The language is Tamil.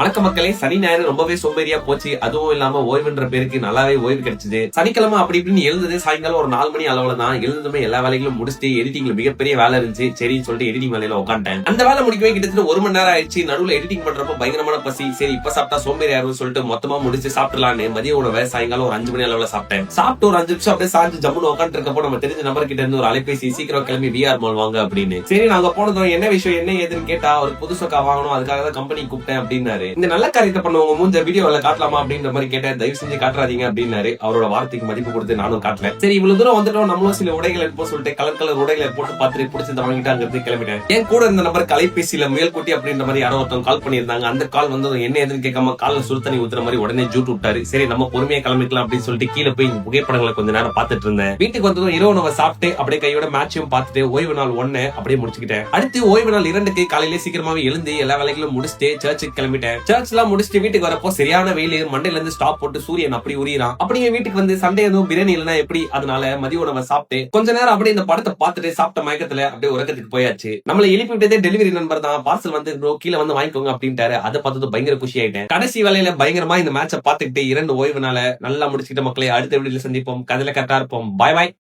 வணக்க மக்களே, சனி ஞாயிறு ரொம்பவே சோம்பேறியா போச்சு. அதுவும் இல்லாம ஓய்வுன்ற பேருக்கு நல்லாவே ஓய்வு கிடைச்சது. சனிக்கிழமை அப்படி இப்படின்னு எழுந்தது சாயங்காலம் ஒரு 4 மணி அளவுல தான். எழுந்ததுமே எல்லா வேலைகளும் முடிச்சுட்டு எடிட்டிங்ல மிகப்பெரிய வேலை இருந்துச்சு. சரின்னு சொல்லிட்டு எடிட்டிங் வேலையில உட்காந்துட்டேன். அந்த வேலை முடிக்கவே கிட்டத்தட்ட 1 மணி நேரம் ஆயிடுச்சு. நடுவுல எடிட்டிங் பண்றப்ப பயங்கரமான பசி. சரி இப்ப சாப்பிட்டா சோம்பேறி ஆகும் சொல்லிட்டு மொத்தமா முடிச்சு சாப்பிடலான்னு மதிய உணவை சாயங்காலம் ஒரு 5 மணி அளவுல சாப்பிட்டேன். சாப்பிட்டு ஒரு 5 நிமிஷம் அப்படியே சாஞ்சு ஜம்முன்னு உட்காந்து இருக்கப்போ நம்ம தெரிஞ்ச நபர் கிட்ட இருந்து ஒரு அலைபேசி, சீக்கிரம் கிளம்பி விஆர் மால் வாங்க அப்படின்னு. சரி நாங்க போனதும் என்ன விஷயம் என்ன ஏதுன்னு கேட்டா, ஒரு புது சொக்கா வாங்கணும், அதுக்காக தான் கம்பெனி கூப்பிட்டேன் அப்படின்னாரு. இந்த நல்ல காரியத்தை பண்ணுவங்க மூஞ்ச வீடியோல காட்டலாமா அப்படின்ற மாதிரி கேட்டேன். தயவு செஞ்சு காட்டுறாதீங்க அப்படின்னாரு. அவரோட வார்த்தைக்கு மதிப்பு கொடுத்து நானும் காட்டல. சரி இவ்வளவு தூரம் வந்துட்டோம், நம்மளும் சில உடைகள் எடுப்போம் சொல்லிட்டு கலர் கலர் உடைகளை போட்டு பார்த்துட்டு பிடிச்சத வாங்கிட்டு அங்க இருந்து கிளம்பிட்டேன். என் கூட இருந்த நபர் கைபேசியில மேல்கூட்டி அப்படின்ற மாதிரி யாரோ ஒருத்தவங்க கால் பண்ணியிருந்தாங்க. அந்த கால் வந்து என்ன எதுன்னு கேட்காம கால சுடுதண்ணி ஊத்துற மாதிரி உடனே ஜூட் விட்டாரு. சரி நம்ம பொறுமையா கிளம்பிக்கலாம் அப்படின்னு சொல்லிட்டு கீழே போய் புகைப்படங்களை கொஞ்ச நேரம் பார்த்துட்டு இருந்தேன். வீட்டுக்கு வந்ததும் இரவு உணவை சாப்பிட்டு அப்படியே கையோட மேட்சும் பார்த்துட்டு ஓய்வு நாள் 1 அப்படியே முடிச்சுக்கிட்டேன். அடுத்து ஓய்வு நாள் 2க்கு காலையில சீக்கிரமாவே எழுந்து எல்லா வேலைகளும் முடிச்சுட்டு சர்ச்சுக்கு கிளம்பிட்டேன். சர்ச் எல்லாம் முடிச்சுட்டு வீட்டுக்கு வரப்போ சரியான வெயில், மண்டையில இருந்து ஸ்டாப் போட்டு சூரியன் அப்படி உரியான். அப்படியே வீட்டுக்கு வந்து சண்டே எதுவும் பிரியாணி இல்லைன்னா எப்படி, அதனால மதிய உணவை சாப்பிட்டு கொஞ்ச நேரம் அப்படியே இந்த படத்தை பார்த்துட்டு சாப்பிட்ட மயக்கத்துல அப்படியே உறக்கத்துக்கு போயாச்சு. நம்மளை எழுப்பி விட்டதே டெலிவரி நண்பர் தான். பார்சல் வந்து கீழே வந்து வாங்கிக்கோங்க அப்படின்ட்டாரு. அதை பார்த்தது பயங்கர குஷி ஆயிட்டேன். கடைசி வேலையில பயங்கரமா இந்த மேட்சை பார்த்துக்கிட்டு 2 ஓய்வுனால நல்லா முடிச்சுக்கிட்ட மக்களை அடுத்த வீடியோல சந்திப்போம். கதையில கரெக்டா இருப்போம். பாய் பாய்.